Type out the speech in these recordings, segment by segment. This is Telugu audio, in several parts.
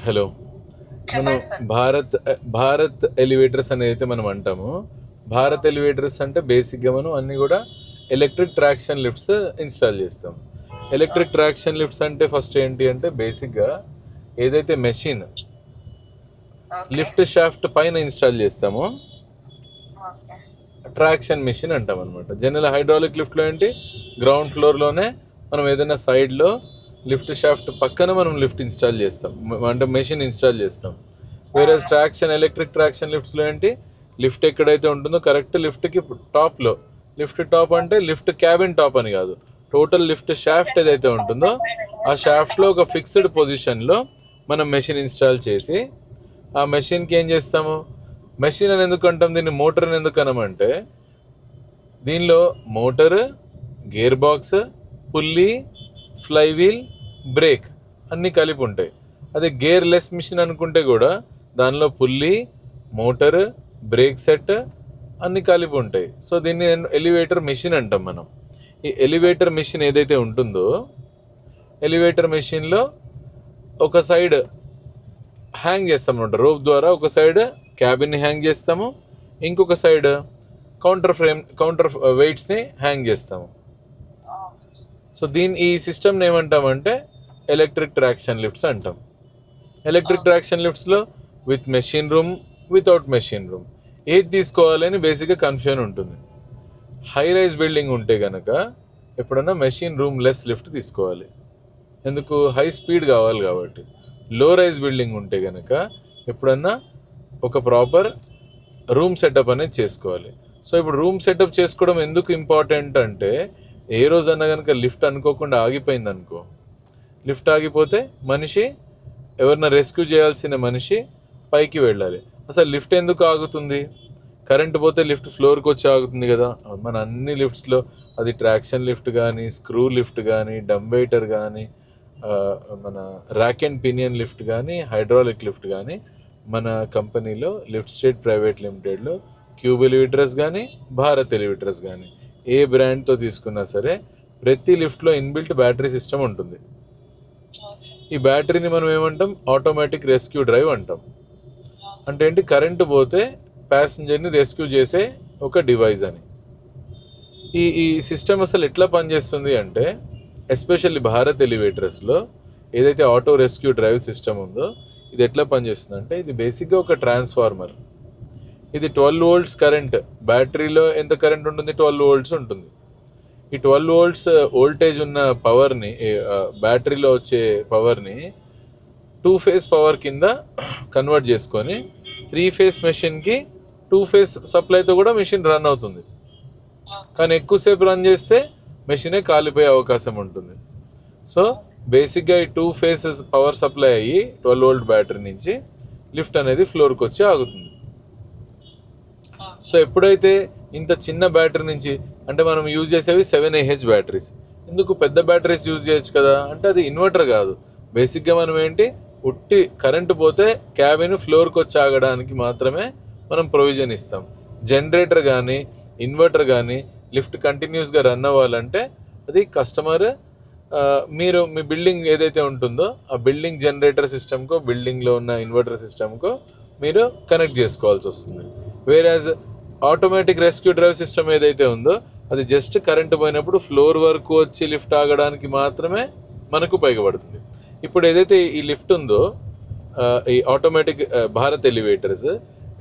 హలో. మనం చెప్పండి సార్. భారత్ ఎలివేటర్స్ అనేది అయితే మనం అంటాము. భారత్ ఎలివేటర్స్ అంటే బేసిక్గా మనం అన్నీ కూడా ఎలక్ట్రిక్ ట్రాక్షన్ లిఫ్ట్స్ ఇన్స్టాల్ చేస్తాం. Electric okay. ట్రాక్షన్ లిఫ్ట్స్ అంటే ఫస్ట్ ఏంటి అంటే బేసిక్గా ఏదైతే మెషిన్ ఓకే. లిఫ్ట్ షాఫ్ట్ పైన ఇన్స్టాల్ చేస్తామో ఓకే. ట్రాక్షన్ మెషిన్ అంటాం అనమాట. జనరల్ హైడ్రాలిక్ లిఫ్ట్లో ఏంటి, గ్రౌండ్ ఫ్లోర్లోనే మనం ఏదైనా సైడ్లో లిఫ్ట్ షాఫ్ట్ పక్కన మనం లిఫ్ట్ ఇన్స్టాల్ చేస్తాం, అంటే మెషిన్ ఇన్స్టాల్ చేస్తాం. వేరే అవును. ఎలక్ట్రిక్ ట్రాక్షన్ లిఫ్ట్స్లో ఏంటి, లిఫ్ట్ ఎక్కడైతే ఉంటుందో కరెక్ట్ లిఫ్ట్కి టాప్లో, లిఫ్ట్ టాప్ అంటే లిఫ్ట్ క్యాబిన్ టాప్ అని కాదు, టోటల్ లిఫ్ట్ షాఫ్ట్ ఏదైతే ఉంటుందో ఆ షాఫ్ట్లో ఒక ఫిక్స్డ్ పొజిషన్లో మనం మెషిన్ ఇన్స్టాల్ చేసి ఆ మెషిన్కి ఏం చేస్తాము, మెషిన్ అని ఎందుకు అంటాం, దీన్ని మోటార్ అని ఎందుకు అనమంటే దీనిలో motor, gear box, pulley, flywheel, break అన్నీ కలిపి ఉంటాయి. అదే గేర్ లెస్ మిషన్ అనుకుంటే కూడా దానిలో పుల్లీ, మోటార్, బ్రేక్ సెట్ అన్నీ కలిపి ఉంటాయి. సో దీన్ని ఎలివేటర్ మిషన్ అంటాం మనం. ఈ ఎలివేటర్ మిషన్ ఏదైతే ఉంటుందో ఎలివేటర్ మిషన్లో ఒక సైడ్ హ్యాంగ్ చేస్తాం అనమాట, రోప్ ద్వారా ఒక సైడ్ క్యాబిన్ని హ్యాంగ్ చేస్తాము, ఇంకొక సైడ్ కౌంటర్ వెయిట్స్ని హ్యాంగ్ చేస్తాము. సో ఈ సిస్టమ్ని ఏమంటామంటే ఎలక్ట్రిక్ ట్రాక్షన్ లిఫ్ట్స్ అంటాం. ఎలక్ట్రిక్ ట్రాక్షన్ లిఫ్ట్స్లో with machine room, without machine room ఏది తీసుకోవాలని బేసిక్గా కన్ఫ్యూజన్ ఉంటుంది. హై రైజ్ బిల్డింగ్ ఉంటే కనుక ఎప్పుడన్నా మెషిన్ రూమ్ లెస్ లిఫ్ట్ తీసుకోవాలి, ఎందుకు, హై స్పీడ్ కావాలి కాబట్టి. లో రైజ్ బిల్డింగ్ ఉంటే కనుక ఎప్పుడన్నా ఒక ప్రాపర్ రూమ్ సెటప్ అనేది చేసుకోవాలి. సో ఇప్పుడు రూమ్ సెటప్ చేసుకోవడం ఎందుకు ఇంపార్టెంట్ అంటే, ఏ రోజన్నా కనుక లిఫ్ట్ అనుకోకుండా ఆగిపోయింది అనుకో, లిఫ్ట్ ఆగిపోతే మనిషి, ఎవరిన రెస్క్యూ చేయాల్సిన మనిషి పైకి వెళ్ళాలి. అసలు లిఫ్ట్ ఎందుకు ఆగుతుంది, కరెంట్ పోతే లిఫ్ట్ ఫ్లోర్కి వచ్చి ఆగుతుంది కదా. మన అన్ని లిఫ్ట్స్లో అది ట్రాక్షన్ లిఫ్ట్ కానీ, స్క్రూ లిఫ్ట్ కానీ, డంబైటర్ కానీ, మన ర్యాక్ అండ్ పినియన్ లిఫ్ట్ కానీ, హైడ్రాలిక్ లిఫ్ట్ కానీ, మన కంపెనీలో లిఫ్ట్ స్టేట్ ప్రైవేట్ లిమిటెడ్లో క్యూబ్ ఎలివేటర్స్ కానీ, భారత్ ఎలివేటర్స్ కానీ ఏ బ్రాండ్తో తీసుకున్నా సరే ప్రతి లిఫ్ట్లో ఇన్బిల్ట్ బ్యాటరీ సిస్టమ్ ఉంటుంది. ఈ బ్యాటరీని మనం ఏమంటాం, ఆటోమేటిక్ రెస్క్యూ డ్రైవ్ అంటాం. అంటే ఏంటి, కరెంటు పోతే ప్యాసింజర్ని రెస్క్యూ చేసే ఒక డివైస్ అని. ఈ సిస్టమ్ అసలు ఎట్లా పనిచేస్తుంది అంటే, ఎస్పెషల్లీ భారత్ ఎలివేటర్స్లో ఏదైతే ఆటో రెస్క్యూ డ్రైవ్ సిస్టమ్ ఉందో ఇది ఎట్లా పనిచేస్తుంది అంటే, ఇది బేసిక్గా ఒక ట్రాన్స్ఫార్మర్. ఇది 12 వోల్ట్స్ కరెంట్, బ్యాటరీలో ఎంత కరెంట్ ఉంటుంది, 12 వోల్ట్స్ ఉంటుంది. ఈ 12 వోల్ట్స్ వోల్టేజ్ ఉన్న పవర్ని, బ్యాటరీలో వచ్చే పవర్ని 2 ఫేజ్ పవర్ కింద కన్వర్ట్ చేసుకొని 3 ఫేజ్ మెషిన్కి 2 ఫేజ్ సప్లైతో కూడా మెషిన్ రన్ అవుతుంది. కానీ ఎక్కువసేపు రన్ చేస్తే మెషినే కాలిపోయే అవకాశం ఉంటుంది. సో బేసిక్గా ఈ 2 ఫేజెస్ పవర్ సప్లై అయ్యి 12 వోల్ట్ బ్యాటరీ నుంచి లిఫ్ట్ అనేది ఫ్లోర్కి వచ్చి ఆగుతుంది. సో ఎప్పుడైతే ఇంత చిన్న బ్యాటరీ నుంచి, అంటే మనం యూజ్ చేసేవి 7Ah బ్యాటరీస్, ఎందుకు పెద్ద బ్యాటరీస్ యూజ్ చేయొచ్చు కదా అంటే, అది ఇన్వర్టర్ కాదు. బేసిక్గా మనం ఏంటి, ఉట్టి కరెంటు పోతే క్యాబిన్ ఫ్లోర్కి వచ్చి ఆగడానికి మాత్రమే మనం ప్రొవిజన్ ఇస్తాం. జనరేటర్ కానీ ఇన్వర్టర్ కానీ లిఫ్ట్ కంటిన్యూస్గా రన్ అవ్వాలంటే అది కస్టమర్, మీరు మీ బిల్డింగ్ ఏదైతే ఉంటుందో ఆ బిల్డింగ్ జనరేటర్ సిస్టమ్కో, బిల్డింగ్లో ఉన్న ఇన్వర్టర్ సిస్టమ్కో మీరు కనెక్ట్ చేసుకోవాల్సి వస్తుంది. వేరేజ్ ఆటోమేటిక్ రెస్క్యూ డ్రైవ్ సిస్టమ్ ఏదైతే ఉందో అది జస్ట్ కరెంటు పోయినప్పుడు ఫ్లోర్ వరకు వచ్చి లిఫ్ట్ ఆగడానికి మాత్రమే మనకు ఉపయోగపడుతుంది. ఇప్పుడు ఏదైతే ఈ లిఫ్ట్ ఉందో, ఈ automatic Bharat elevators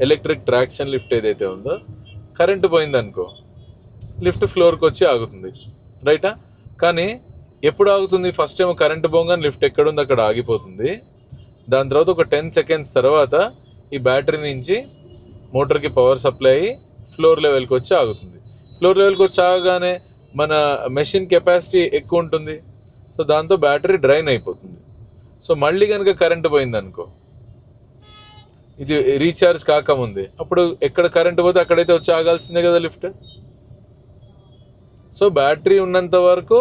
electric traction lift ఏదైతే ఉందో, కరెంటు పోయిందనుకో లిఫ్ట్ ఫ్లోర్కి వచ్చి ఆగుతుంది, రైటా. కానీ ఎప్పుడు ఆగుతుంది, ఫస్ట్ ఏమో కరెంటు పోగానే లిఫ్ట్ ఎక్కడుంది అక్కడ ఆగిపోతుంది. దాని తర్వాత ఒక 10 సెకండ్స్ తర్వాత ఈ బ్యాటరీ నుంచి మోటార్కి పవర్ సప్లై అయ్యి ఫ్లోర్ లెవెల్కి వచ్చి ఆగుతుంది. ఫ్లోర్ లెవెల్కి వచ్చి ఆగగానే మన మెషిన్ కెపాసిటీ ఎక్కువ ఉంటుంది, సో దాంతో బ్యాటరీ డ్రైన్ అయిపోతుంది. సో మళ్ళీ కనుక కరెంటు పోయిందనుకో, ఇది రీఛార్జ్ కాకముందే, అప్పుడు ఎక్కడ కరెంటు పోతే అక్కడైతే వచ్చి ఆగాల్సిందే కదా లిఫ్ట్. సో బ్యాటరీ ఉన్నంత వరకు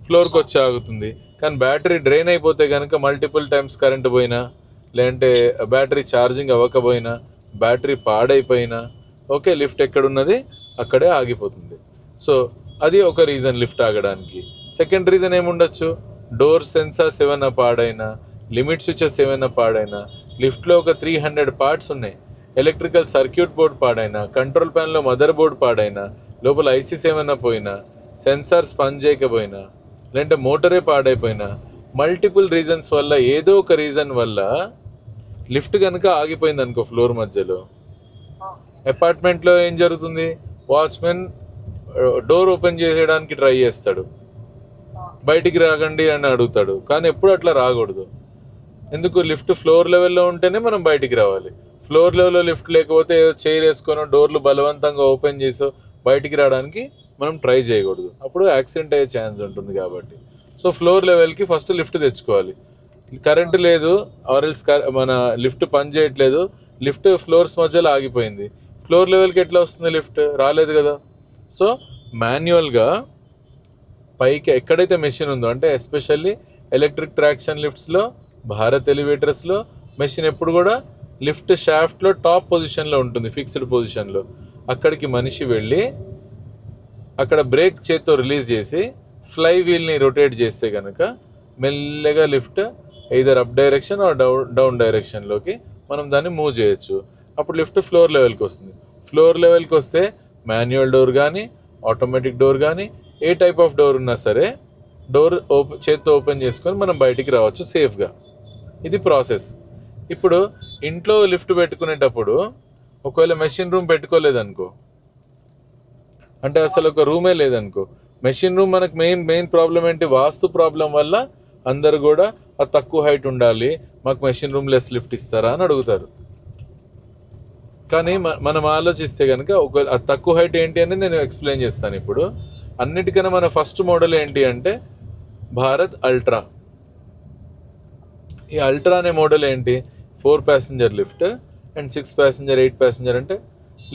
ఫ్లోర్కి వచ్చి ఆగుతుంది. కానీ బ్యాటరీ డ్రైన్ అయిపోతే కనుక మల్టిపుల్ టైమ్స్ కరెంటు పోయినా, లేదంటే బ్యాటరీ ఛార్జింగ్ అవ్వకపోయినా, బ్యాటరీ పాడైపోయినా, ఓకే, లిఫ్ట్ ఎక్కడున్నది అక్కడే ఆగిపోతుంది. సో అది ఒక రీజన్ లిఫ్ట్ ఆగడానికి. సెకండ్ రీజన్ ఏముండొచ్చు, డోర్ సెన్సార్స్ ఏమైనా పాడైనా, లిమిట్ స్విచెస్ ఏమైనా పాడైనా, లిఫ్ట్లో ఒక 300 పార్ట్స్ ఉన్నాయి, ఎలక్ట్రికల్ సర్క్యూట్ బోర్డ్ పాడైనా, కంట్రోల్ ప్యాన్లో మదర్ బోర్డ్ పాడైనా, లోపల ఐసీస్ ఏమైనా పోయినా, సెన్సార్స్ పని చేయకపోయినా, లేదంటే మోటరే పాడైపోయినా, మల్టిపుల్ రీజన్స్ వల్ల ఏదో ఒక రీజన్ వల్ల లిఫ్ట్ కనుక ఆగిపోయింది అనుకో ఫ్లోర్ మధ్యలో, అపార్ట్మెంట్లో ఏం జరుగుతుంది, వాచ్మెన్ డోర్ ఓపెన్ చేయడానికి ట్రై చేస్తాడు, బయటికి రాకండి అని అడుగుతాడు, కానీ ఎప్పుడు అట్లా రాకూడదు. ఎందుకు, లిఫ్ట్ ఫ్లోర్ లెవెల్లో ఉంటేనే మనం బయటికి రావాలి. ఫ్లోర్ లెవెల్లో లిఫ్ట్ లేకపోతే ఏదో చైర్ వేసుకొని డోర్లు బలవంతంగా ఓపెన్ చేసో బయటికి రావడానికి మనం ట్రై చేయకూడదు, అప్పుడు యాక్సిడెంట్ అయ్యే ఛాన్స్ ఉంటుంది. కాబట్టి సో ఫ్లోర్ లెవెల్కి ఫస్ట్ లిఫ్ట్ తెచ్చుకోవాలి. కరెంటు లేదు ఆర్ఎల్స్ మన లిఫ్ట్ పని చేయట్లేదు, లిఫ్ట్ ఫ్లోర్స్ మధ్యలో ఆగిపోయింది, ఫ్లోర్ లెవెల్కి ఎట్లా వస్తుంది లిఫ్ట్, రాలేదు కదా. సో మాన్యువల్గా పైకి ఎక్కడైతే మెషిన్ ఉందో, అంటే ఎస్పెషల్లీ ఎలక్ట్రిక్ ట్రాక్షన్ లిఫ్ట్స్లో, భారత్ ఎలివేటర్స్లో మెషిన్ ఎప్పుడు కూడా లిఫ్ట్ షాఫ్ట్లో టాప్ పొజిషన్లో ఉంటుంది, ఫిక్స్డ్ పొజిషన్లో. అక్కడికి మనిషి వెళ్ళి అక్కడ బ్రేక్ చేత్తో రిలీజ్ చేసి ఫ్లై వీల్ని రొటేట్ చేస్తే కనుక మెల్లగా lift either up direction or down డైరెక్షన్లోకి మనం దాన్ని మూవ్ చేయొచ్చు. అప్పుడు లిఫ్ట్ ఫ్లోర్ లెవెల్కి వస్తుంది. ఫ్లోర్ లెవెల్కి వస్తే మాన్యువల్ డోర్ కానీ ఆటోమేటిక్ డోర్ కానీ ఏ టైప్ ఆఫ్ డోర్ ఉన్నా సరే డోర్ చేత్తో ఓపెన్ చేసుకొని మనం బయటికి రావచ్చు సేఫ్గా. ఇది ప్రాసెస్. ఇప్పుడు ఇంట్లో లిఫ్ట్ పెట్టుకునేటప్పుడు ఒకవేళ మెషిన్ రూమ్ పెట్టుకోలేదనుకో, అంటే అసలు ఒక రూమే లేదనుకో, మెషిన్ రూమ్ మనకు మెయిన్ ప్రాబ్లం ఏంటి, వాస్తు ప్రాబ్లం వల్ల అందరు కూడా ఆ తక్కువ హైట్ ఉండాలి, మాకు మెషిన్ రూమ్ లెస్ లిఫ్ట్ ఇస్తారా అని అడుగుతారు. కానీ మనం ఆలోచిస్తే కనుక ఒకవేళ ఆ తక్కువ హైట్ ఏంటి అనేది నేను ఎక్స్ప్లెయిన్ చేస్తాను ఇప్పుడు. అన్నిటికన్నా మన ఫస్ట్ మోడల్ ఏంటి అంటే భారత్ అల్ట్రా. ఈ అల్ట్రా అనే మోడల్ ఏంటి, 4 passenger lift and 6 passenger 8 passenger, అంటే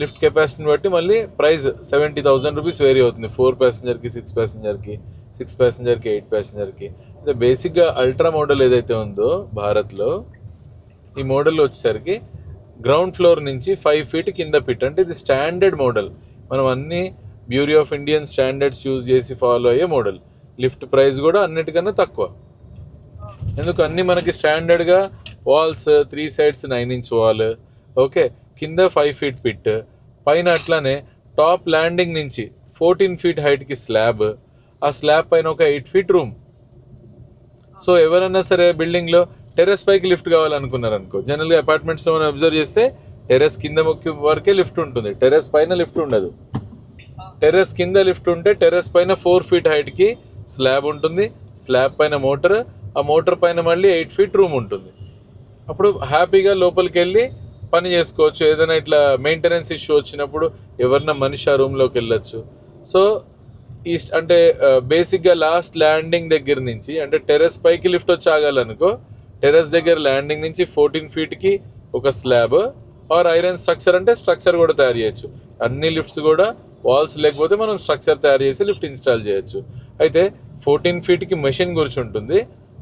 లిఫ్ట్ కెపాసిటీని బట్టి మళ్ళీ ప్రైస్ 70,000 రూపీస్ వేరీ అవుతుంది, 4 ప్యాసింజర్కి 6 ప్యాసింజర్కి 6 ప్యాసింజర్కి 8 ప్యాసింజర్కి. అయితే బేసిక్గా అల్ట్రా మోడల్ ఏదైతే ఉందో భారత్లో, ఈ మోడల్ వచ్చేసరికి గ్రౌండ్ ఫ్లోర్ నుంచి 5 ఫీట్ కింద పిట్, అంటే ఇది స్టాండర్డ్ మోడల్. మనం అన్ని bureau of Indian standards use చేసి ఫాలో అయ్యే మోడల్. లిఫ్ట్ ప్రైస్ కూడా అన్నిటికన్నా తక్కువ. ఎందుకు, అన్నీ మనకి స్టాండర్డ్గా walls 3 sides 9 inch wall, okay, కింద 5 ఫీట్ పిట్, పైన అట్లానే టాప్ ల్యాండింగ్ నుంచి 14 ఫీట్ హైట్కి స్లాబ్, ఆ స్లాబ్ పైన ఒక 8 ఫీట్ రూమ్. సో ఎవరైనా సరే బిల్డింగ్లో టెర్రస్ పైకి లిఫ్ట్ కావాలనుకున్నారనుకో, జనరల్గా అపార్ట్మెంట్స్లో మనం అబ్జర్వ్ చేస్తే టెర్రస్ కింద వరకే లిఫ్ట్ ఉంటుంది, టెర్రస్ పైన లిఫ్ట్ ఉండదు. టెర్రస్ కింద లిఫ్ట్ ఉంటే టెర్రస్ పైన 4 ఫీట్ హైట్కి స్లాబ్ ఉంటుంది, స్లాబ్ పైన మోటార్, ఆ మోటార్ పైన మళ్ళీ 8 ఫీట్ రూమ్ ఉంటుంది. అప్పుడు హ్యాపీగా లోపలికి వెళ్ళి పని చేసుకోవచ్చు. ఏదైనా ఇట్లా మెయింటెనెన్స్ ఇష్యూ వచ్చినప్పుడు ఎవరన్నా మనిషి ఆ రూమ్లోకి వెళ్ళచ్చు. సో అంటే బేసిక్గా లాస్ట్ ల్యాండింగ్ దగ్గర నుంచి, అంటే టెర్రస్ పైకి లిఫ్ట్ వచ్చి ఆగాలనుకో, టెర్రస్ దగ్గర ల్యాండింగ్ నుంచి 14 ఫీట్కి ఒక స్లాబ్ ఆర్ ఐరన్ స్ట్రక్చర్, అంటే స్ట్రక్చర్ కూడా తయారు చేయొచ్చు. అన్ని లిఫ్ట్స్ కూడా వాల్స్ లేకపోతే మనం స్ట్రక్చర్ తయారు చేసి లిఫ్ట్ ఇన్స్టాల్ చేయొచ్చు. అయితే 14 ఫీట్కి మెషిన్ కూర్చుంటుంది,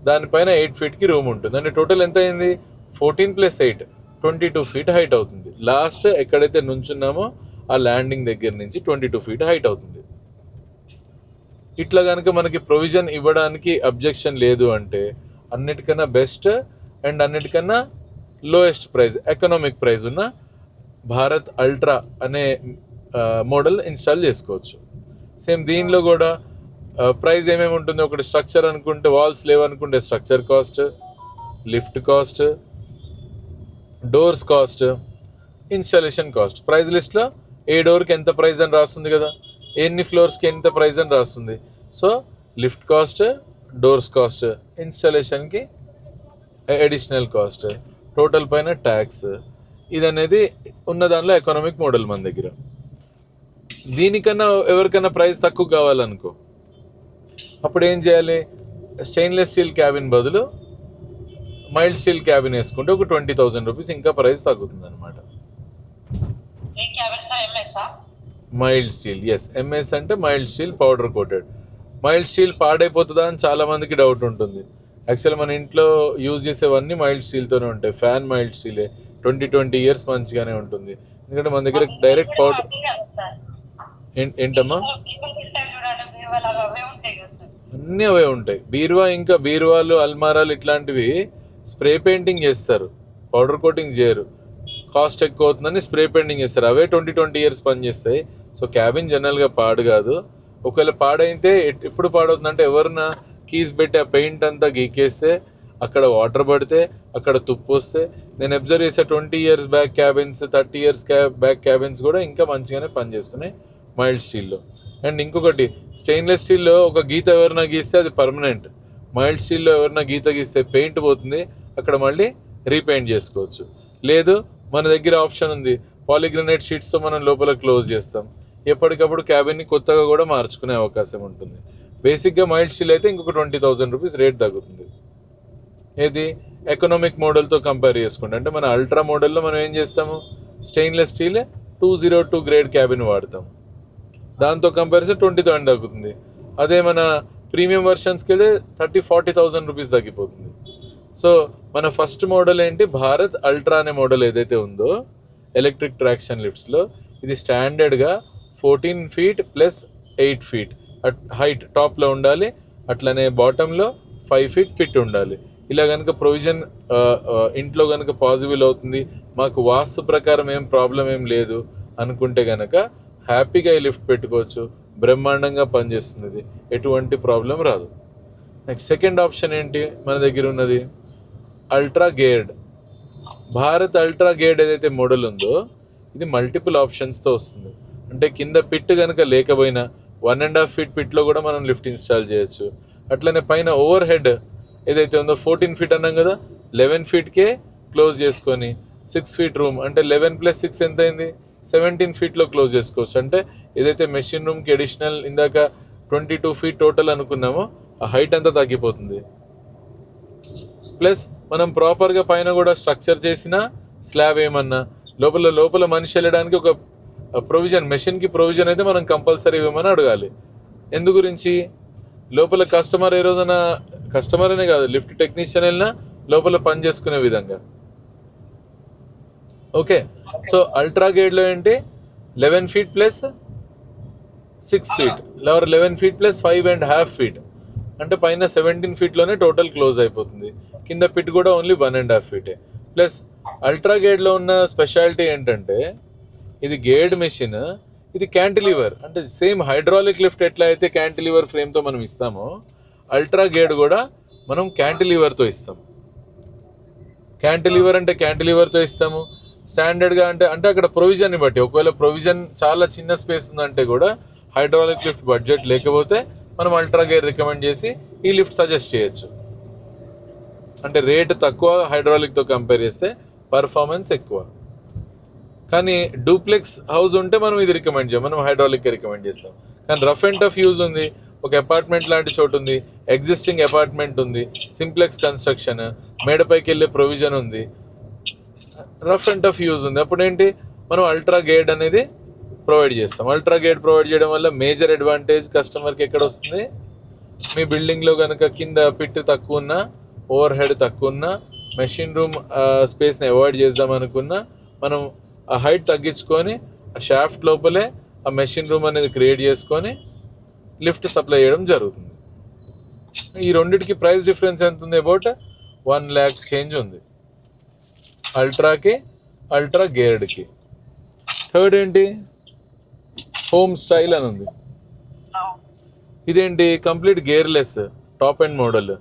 దానిపైన 8 ఫీట్కి రూమ్ ఉంటుంది, అంటే టోటల్ ఎంత అయింది, 14 + 8 22 ఫీట్ హైట్ అవుతుంది. లాస్ట్ ఎక్కడైతే నుంచున్నామో ఆ ల్యాండింగ్ దగ్గర నుంచి 22 ఫీట్ హైట్ అవుతుంది. ఇట్లా కనుక మనకి ప్రొవిజన్ ఇవ్వడానికి అబ్జెక్షన్ లేదు అంటే అన్నిటికన్నా బెస్ట్ అండ్ అన్నిటికన్నా లోయెస్ట్ ప్రైస్, ఎకనామిక్ ప్రైస్ ఉన్న భారత్ అల్ట్రా అనే మోడల్ ఇన్స్టాల్ చేసుకోవచ్చు. సేమ్ దీనిలో కూడా ప్రైస్ ఏమేమి ఉంటుంది, ఒకటి స్ట్రక్చర్ అనుకుంటే, వాల్స్ లేవనుకుంటే structure cost, lift cost, doors cost, installation cost. Price లిస్ట్లో ఏ డోర్కి ఎంత ప్రైస్ అని రాస్తుంది కదా, ఎన్ని ఫ్లోర్స్కి ఎంత ప్రైస్ అని రాస్తుంది. So lift cost, doors cost, ఇన్స్టాలేషన్కి అడిషనల్ కాస్ట్, టోటల్ పైన ట్యాక్స్, ఇది అనేది ఉన్న దానిలో ఎకనామిక్ మోడల్ మన దగ్గర. దీనికన్నా ఎవరికైనా ప్రైస్ తక్కువ కావాలనుకో, అప్పుడు ఏం చేయాలి, స్టెయిన్లెస్ స్టీల్ క్యాబిన్ బదులు మైల్డ్ స్టీల్ క్యాబిన్ వేసుకుంటే ఒక 20,000 రూపీస్ ఇంకా ప్రైస్ తగ్గుతుంది అనమాట. మైల్డ్ స్టీల్, ఎస్, ఎంఎస్ అంటే mild steel powder coated. Mild steel పాడైపోతుందా అని చాలా మందికి డౌట్ ఉంటుంది. యాక్చువల్ మన ఇంట్లో యూజ్ చేసేవన్నీ మైల్డ్ స్టీల్తోనే ఉంటాయి. ఫ్యాన్ మైల్డ్ స్టీలే, 20 ఇయర్స్ మంచిగానే ఉంటుంది. ఎందుకంటే మన దగ్గర డైరెక్ట్ పౌడర్. ఏంటమ్మా, అన్నీ అవే ఉంటాయి. బీరువా, ఇంకా బీరువాలు, అల్మారాలు ఇట్లాంటివి స్ప్రే పెయింటింగ్ చేస్తారు, పౌడర్ కోటింగ్ చేయరు, కాస్ట్ ఎక్కువ అవుతుందని స్ప్రే పెయింటింగ్ చేస్తారు. అవే 20 ఇయర్స్ పనిచేస్తాయి. సో క్యాబిన్ జనరల్గా పాడు కాదు. ఒకవేళ పాడైతే ఎప్పుడు పాడవుతుందంటే ఎవరన్నా కీస్ పెట్టి ఆ పెయింట్ అంతా గీకేస్తే, అక్కడ వాటర్ పడితే, అక్కడ తుప్పు వస్తే. నేను అబ్జర్వ్ చేసే 20 years back cabins, 30 years back cabins కూడా ఇంకా మంచిగానే పనిచేస్తున్నాయి మైల్డ్ స్టీల్లో. అండ్ ఇంకొకటి, స్టెయిన్లెస్ స్టీల్లో ఒక గీత ఎవరైనా గీస్తే అది పర్మనెంట్. మైల్డ్ స్టీల్లో ఎవరైనా గీత గీస్తే పెయింట్ పోతుంది, అక్కడ మళ్ళీ రీపెయింట్ చేసుకోవచ్చు. లేదు, మన దగ్గర ఆప్షన్ ఉంది, పాలిగ్రనైట్ షీట్స్తో మనం లోపల క్లోజ్ చేస్తాం. ఎప్పటికప్పుడు క్యాబిన్ని కొత్తగా కూడా మార్చుకునే అవకాశం ఉంటుంది. బేసిక్గా మైల్డ్ స్టీల్ అయితే ఇంకొక 20,000 రూపీస్ రేట్ తగ్గుతుంది. ఏది ఎకనామిక్ మోడల్తో కంపేర్ చేసుకుంటే. అంటే మన అల్ట్రా మోడల్లో మనం ఏం చేస్తాము, స్టెయిన్లెస్ స్టీల్ 202 గ్రేడ్ క్యాబిన్ వాడతాం. దాంతో కంపారిజన్ 20,000 తగ్గుతుంది. అదే మన ప్రీమియం వర్షన్స్కి వెళ్తే 30,000-40,000 రూపీస్ తగ్గిపోతుంది. సో మన ఫస్ట్ మోడల్ ఏంటి, భారత్ అల్ట్రా అనే మోడల్ ఏదైతే ఉందో ఎలక్ట్రిక్ ట్రాక్షన్ లిఫ్ట్స్లో, ఇది స్టాండర్డ్గా 14 ఫీట్ ప్లస్ 8 ఫీట్ హైట్ టాప్లో ఉండాలి. అట్లనే బాటంలో 5 ఫీట్ పిట్ ఉండాలి. ఇలా కనుక ప్రొవిజన్ ఇంట్లో కనుక పాసిబుల్ అవుతుంది, మాకు వాస్తు ప్రకారం ఏం ప్రాబ్లం ఏం లేదు అనుకుంటే కనుక హ్యాపీగా ఈ లిఫ్ట్ పెట్టుకోవచ్చు. బ్రహ్మాండంగా పనిచేస్తుంది, ఇది ఎటువంటి ప్రాబ్లం రాదు. నెక్స్ట్ సెకండ్ ఆప్షన్ ఏంటి మన దగ్గర ఉన్నది, ultra geared. Bharat ultra geared ఏదైతే మోడల్ ఉందో ఇది మల్టిపుల్ ఆప్షన్స్తో వస్తుంది. అంటే కింద పిట్ కనుక లేకపోయినా 1.5 ఫీట్ పిట్లో కూడా మనం లిఫ్ట్ ఇన్స్టాల్ చేయొచ్చు. అట్లనే పైన ఓవర్ హెడ్ ఏదైతే ఉందో 14 ఫీట్ అన్నాం కదా, 11 ఫీట్కే క్లోజ్ చేసుకొని 6 ఫీట్ రూమ్, అంటే 11 + 6 ఎంత అయింది, 17 ఫీట్లో క్లోజ్ చేసుకోవచ్చు. అంటే ఏదైతే మెషిన్ రూమ్కి అడిషనల్ ఇందాక 22 ఫీట్ టోటల్ అనుకున్నామో ఆ హైట్ అంతా తగ్గిపోతుంది. ప్లస్ మనం ప్రాపర్గా పైన కూడా స్ట్రక్చర్ చేసిన స్లాబ్ ఏమన్నా లోపల మనిషి వెళ్ళడానికి ఒక ప్రొవిజన్, మెషిన్కి ప్రొవిజన్ అయితే మనం కంపల్సరీ ఇవ్వమని అడగాలి. ఎందు గురించి, లోపల కస్టమర్ ఏ రోజున, కస్టమర్ అనే కాదు లిఫ్ట్ టెక్నీషియన్ వెళ్ళినా లోపల పని చేసుకునే విధంగా. ఓకే, సో అల్ట్రా గేడ్లో ఏంటి 11 feet plus 6 feet, 11 feet plus 5.5 feet, అంటే పైన 17 ఫీట్లోనే టోటల్ క్లోజ్ అయిపోతుంది. కింద పిట్ కూడా ఓన్లీ 1.5 ఫీటే. ప్లస్ అల్ట్రా గేడ్లో ఉన్న స్పెషాలిటీ ఏంటంటే ఇది గేడ్ మెషిన్, ఇది క్యాంటిలివర్. అంటే సేమ్ హైడ్రాలిక్ లిఫ్ట్ ఎట్లా అయితే క్యాంటిలివర్ ఫ్రేమ్తో మనం ఇస్తామో, అల్ట్రా గేడ్ కూడా మనం క్యాంటిలివర్తో ఇస్తాం. క్యాంటిలివర్ అంటే క్యాంటిలివర్తో ఇస్తాము స్టాండర్డ్గా. అంటే అక్కడ ప్రొవిజన్ని బట్టి, ఒకవేళ ప్రొవిజన్ చాలా చిన్న స్పేస్ ఉందంటే కూడా హైడ్రాలిక్ లిఫ్ట్ బడ్జెట్ లేకపోతే మనం అల్ట్రా గేర్ రికమెండ్ చేసి ఈ లిఫ్ట్ సజెస్ట్ చేయొచ్చు. అంటే రేట్ తక్కువ హైడ్రాలిక్తో కంపేర్ చేస్తే, పర్ఫార్మెన్స్ ఎక్కువ. కానీ డూప్లెక్స్ హౌస్ ఉంటే మనం ఇది రికమెండ్ చేయం, మనం హైడ్రాలిక్కే రికమెండ్ చేస్తాం. కానీ రఫ్ అండ్ టఫ్ యూజ్ ఉంది, ఒక అపార్ట్మెంట్ లాంటి చోటు ఉంది, ఎగ్జిస్టింగ్ అపార్ట్మెంట్ ఉంది, సింప్లెక్స్ కన్స్ట్రక్షన్, మేడపైకి వెళ్ళే ప్రొవిజన్ ఉంది, రఫ్ అండ్ టఫ్ యూజ్ ఉంది, అప్పుడు ఏంటి మనం అల్ట్రా గేడ్ అనేది ప్రొవైడ్ చేస్తాం. అల్ట్రా గేడ్ ప్రొవైడ్ చేయడం వల్ల మేజర్ అడ్వాంటేజ్ కస్టమర్కి ఎక్కడ వస్తుంది, మీ బిల్డింగ్లో కనుక కింద పిట్ తక్కువ ఉన్నా, ఓవర్ హెడ్ తక్కువ ఉన్నా, మెషిన్ రూమ్ స్పేస్ని అవాయిడ్ చేద్దాం అనుకున్నా, మనం ఆ హైట్ తగ్గించుకొని ఆ షాఫ్ట్ లోపలే ఆ మెషిన్ రూమ్ అనేది క్రియేట్ చేసుకొని లిఫ్ట్ సప్లై చేయడం జరుగుతుంది. ఈ రెండింటికి ప్రైస్ డిఫరెన్స్ ఎంత ఉంది, అబౌట్ 1 lakh చేంజ్ ఉంది అల్ట్రాకి, అల్ట్రా గేర్డ్కి. థర్డ్ ఏంటి, హోమ్ స్టైల్ అని ఉంది. ఇదేంటి, complete gearless top and model.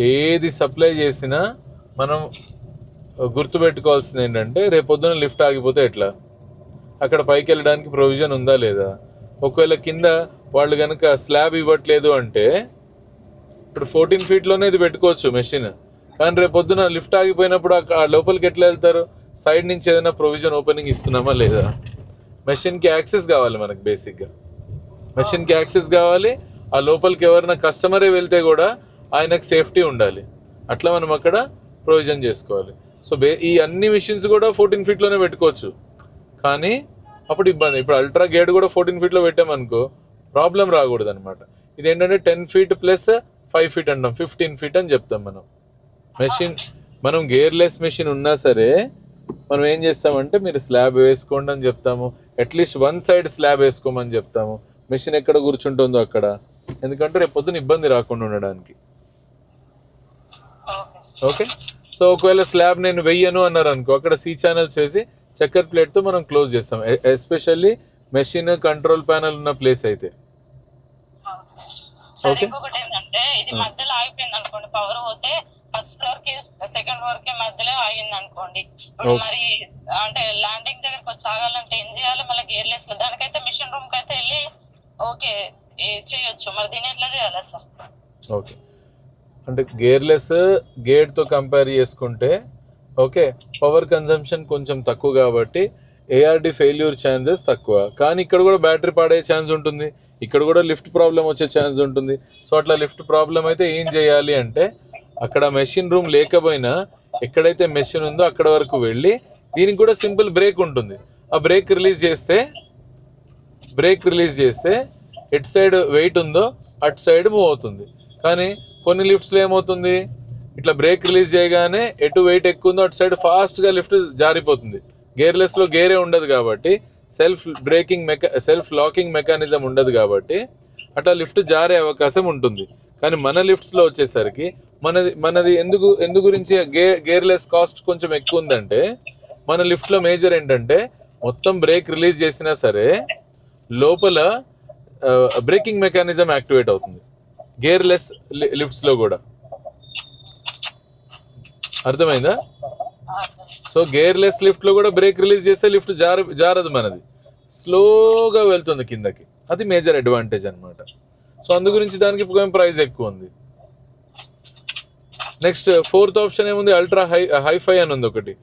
ఏది సప్లై చేసినా మనం గుర్తుపెట్టుకోవాల్సింది ఏంటంటే, రేపొద్దున లిఫ్ట్ ఆగిపోతే ఎట్లా, అక్కడ పైకి వెళ్ళడానికి ప్రొవిజన్ ఉందా లేదా. ఒకవేళ కింద వాళ్ళు కనుక స్లాబ్ ఇవ్వట్లేదు అంటే, ఇప్పుడు 14 ఫీట్లోనే ఇది పెట్టుకోవచ్చు మెషిన్, కానీ రేపొద్దున లిఫ్ట్ ఆగిపోయినప్పుడు ఆ లోపలికి ఎట్లా వెళ్తారు, సైడ్ నుంచి ఏదైనా ప్రొవిజన్ ఓపెనింగ్ ఇస్తున్నామా లేదా. మెషిన్కి యాక్సెస్ కావాలి మనకు, బేసిక్గా మెషిన్కి యాక్సెస్ కావాలి. ఆ లోపలికి ఎవరైనా కస్టమరే వెళ్తే కూడా ఆయనకు సేఫ్టీ ఉండాలి. అట్లా మనం అక్కడ ప్రొవిజన్ చేసుకోవాలి. సో ఈ అన్ని మిషన్స్ కూడా 14 ఫీట్లోనే పెట్టుకోవచ్చు, కానీ అప్పుడు ఇబ్బంది. ఇప్పుడు అల్ట్రా గేడ్ కూడా 14 ఫీట్లో పెట్టామనుకో ప్రాబ్లం రాకూడదు అనమాట. ఇదేంటంటే 10 ఫీట్ ప్లస్ 5 ఫీట్ అంటాం, 15 ఫీట్ అని చెప్తాం మనం. మెషిన్ మనం గేర్లెస్ మెషిన్ ఉన్నా సరే మనం ఏం చేస్తామంటే, మీరు స్లాబ్ వేసుకోండి అని చెప్తాము, అట్లీస్ట్ వన్ సైడ్ స్లాబ్ వేసుకోమని చెప్తాము. మెషిన్ ఎక్కడ కూర్చుంటుందో అక్కడ, ఎందుకంటే రేపు పొద్దున ఇబ్బంది రాకుండా ఉండడానికి. ఓకే, సో ఒకవేళ స్లాబ్ నేను వెయ్యను అన్నారు అనుకో, అక్కడ సి ఛానల్స్ వేసి చెక్కర్ ప్లేట్తో మనం క్లోజ్ చేస్తాం, ఎస్పెషల్లీ మెషిన్ కంట్రోల్ ప్యానల్ ఉన్న ప్లేస్ అయితే. సార్ ఇంకొకటి ఏంటంటే ఇది మధ్యలో ఆగిపోయింది అనుకోండి, పవర్ పోతే ఫస్ట్ ఫ్లోర్ కి సెకండ్ ఫ్లోర్ కి మధ్యలో ఆగింది అనుకోండి, ఇప్పుడు మరి అంటే ల్యాండింగ్ దగ్గరకు వచ్చి ఆగాలంటే ఏం చేయాలి? మళ్ళీ గేర్లెస్ దానికైతే మిషన్ రూమ్ కి అయితే వెళ్ళి ఓకే చేయొచ్చు, మరి దీని ఎట్లా చేయాలి సార్? ఓకే, అంటే గేర్లెస్ గేర్తో కంపేర్ చేసుకుంటే ఓకే పవర్ కన్జంప్షన్ కొంచెం తక్కువ కాబట్టి ఏఆర్డి ఫెయిల్యూర్ ఛాన్సెస్ తక్కువ, కానీ ఇక్కడ కూడా బ్యాటరీ పాడే ఛాన్స్ ఉంటుంది, ఇక్కడ కూడా లిఫ్ట్ ప్రాబ్లం వచ్చే ఛాన్స్ ఉంటుంది. సో అట్లా లిఫ్ట్ ప్రాబ్లం అయితే ఏం చేయాలి అంటే, అక్కడ మెషిన్ రూమ్ లేకపోయినా ఎక్కడైతే మెషిన్ ఉందో అక్కడ వరకు వెళ్ళి, దీనికి కూడా సింపుల్ బ్రేక్ ఉంటుంది, ఆ బ్రేక్ రిలీజ్ చేస్తే ఎటు సైడ్ వెయిట్ ఉందో అటు సైడ్ మూవ్ అవుతుంది. కానీ కొన్ని లిఫ్ట్స్లో ఏమవుతుంది, ఇట్లా బ్రేక్ రిలీజ్ చేయగానే ఎటు వెయిట్ ఎక్కువ ఉందో అటు సైడ్ ఫాస్ట్గా లిఫ్ట్ జారిపోతుంది. గేర్లెస్లో గేరే ఉండదు కాబట్టి, సెల్ఫ్ లాకింగ్ మెకానిజం ఉండదు కాబట్టి అట్లా లిఫ్ట్ జారే అవకాశం ఉంటుంది. కానీ మన లిఫ్ట్స్లో వచ్చేసరికి మనది ఎందు గురించి గేర్లెస్ కాస్ట్ కొంచెం ఎక్కువ ఉందంటే, మన లిఫ్ట్లో మేజర్ ఏంటంటే మొత్తం బ్రేక్ రిలీజ్ చేసినా సరే లోపల బ్రేకింగ్ మెకానిజం యాక్టివేట్ అవుతుంది గేర్లెస్ లిఫ్ట్స్లో కూడా. అర్థమైందా? సో గేర్లెస్ లిఫ్ట్లో కూడా బ్రేక్ రిలీజ్ చేస్తే లిఫ్ట్ జారదు, మనది స్లోగా వెళ్తుంది కిందకి, అది మేజర్ అడ్వాంటేజ్ అనమాట. సో అందు గురించి దానికి ప్రైస్ ఎక్కువ ఉంది. నెక్స్ట్ ఫోర్త్ ఆప్షన్ ఏముంది, అల్ట్రా హైఫై అని ఉంది ఒకటి,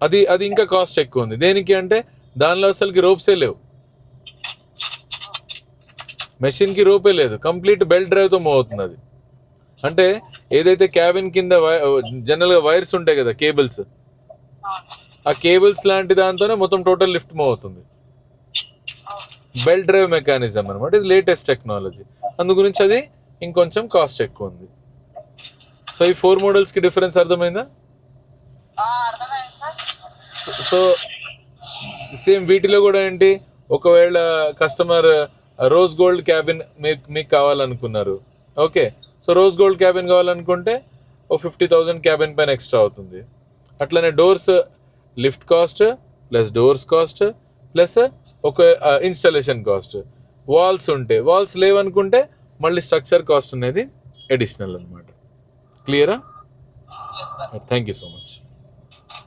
అది ఇంకా కాస్ట్ ఎక్కువ ఉంది. దేనికి అంటే దానిలో అసలుకి రోప్సే లేవు, మెషిన్కి రోపే లేదు, కంప్లీట్ బెల్ట్ డ్రైవ్తో మూవ్ అవుతుంది. అది అంటే ఏదైతే క్యాబిన్ కింద జనరల్గా వైర్స్ ఉంటాయి కదా, కేబుల్స్, ఆ కేబుల్స్ లాంటి దాంతోనే మొత్తం టోటల్ లిఫ్ట్ మూవ్ అవుతుంది. బెల్ట్ డ్రైవ్ మెకానిజం అనమాట, ఇది లేటెస్ట్ టెక్నాలజీ, అందు గురించి అది ఇంకొంచెం కాస్ట్ ఎక్కువ ఉంది. సో ఈ 4 మోడల్స్కి డిఫరెన్స్ అర్థమైందా? సో సేమ్ వీటిలో కూడా ఏంటి, ఒకవేళ కస్టమర్ రోజ్ గోల్డ్ క్యాబిన్ మీకు కావాలనుకున్నారు, okay, so rose gold cabin కావాలనుకుంటే ఓ 50,000 క్యాబిన్ పైన ఎక్స్ట్రా అవుతుంది. అట్లనే doors lift cost plus doors cost plus ఒక ఇన్స్టాలేషన్ కాస్ట్, వాల్స్ లేవనుకుంటే మళ్ళీ స్ట్రక్చర్ కాస్ట్ అనేది అడిషనల్ అనమాట. క్లియరా? Thank you so much.